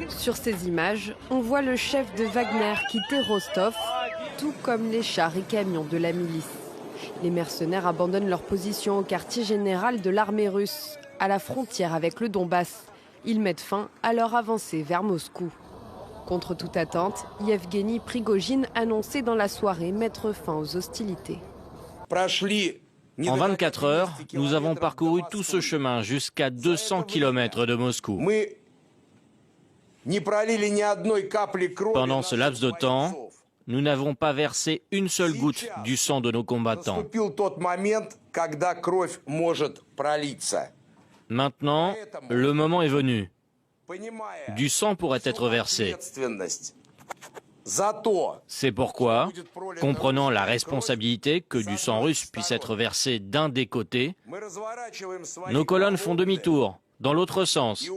Sur ces images, on voit le chef de Wagner quitter Rostov, tout comme les chars et camions de la milice. Les mercenaires abandonnent leur position au quartier général de l'armée russe, à la frontière avec le Donbass. Ils mettent fin à leur avancée vers Moscou. Contre toute attente, Yevgeny Prigojine annonçait dans la soirée mettre fin aux hostilités. En 24 heures, nous avons parcouru tout ce chemin jusqu'à 200 km de Moscou. Pendant ce laps de temps, nous n'avons pas versé une seule goutte du sang de nos combattants. Maintenant, le moment est venu. Du sang pourrait être versé. C'est pourquoi, comprenant la responsabilité que du sang russe puisse être versé d'un des côtés, nos colonnes font demi-tour dans l'autre sens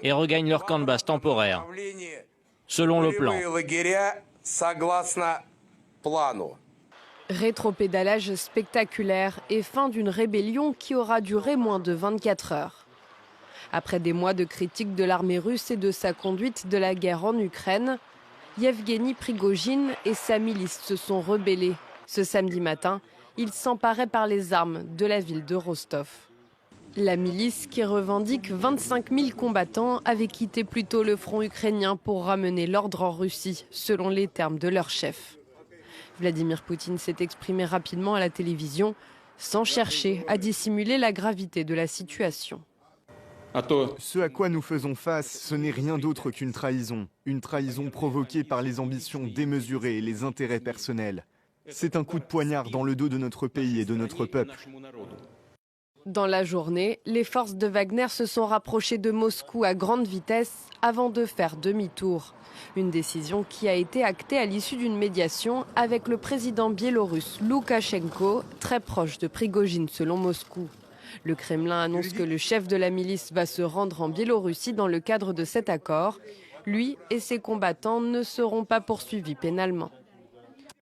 et regagnent leur camp de base temporaire, selon le plan. Rétropédalage spectaculaire et fin d'une rébellion qui aura duré moins de 24 heures. Après des mois de critiques de l'armée russe et de sa conduite de la guerre en Ukraine, Yevgeny Prigojine et sa milice se sont rebellés. Ce samedi matin, ils s'emparaient par les armes de la ville de Rostov. La milice, qui revendique 25 000 combattants, avait quitté plus tôt le front ukrainien pour ramener l'ordre en Russie, selon les termes de leur chef. Vladimir Poutine s'est exprimé rapidement à la télévision, sans chercher à dissimuler la gravité de la situation. Ce à quoi nous faisons face, ce n'est rien d'autre qu'une trahison. Une trahison provoquée par les ambitions démesurées et les intérêts personnels. C'est un coup de poignard dans le dos de notre pays et de notre peuple. Dans la journée, les forces de Wagner se sont rapprochées de Moscou à grande vitesse avant de faire demi-tour. Une décision qui a été actée à l'issue d'une médiation avec le président biélorusse Loukachenko, très proche de Prigojine selon Moscou. Le Kremlin annonce que le chef de la milice va se rendre en Biélorussie dans le cadre de cet accord. Lui et ses combattants ne seront pas poursuivis pénalement.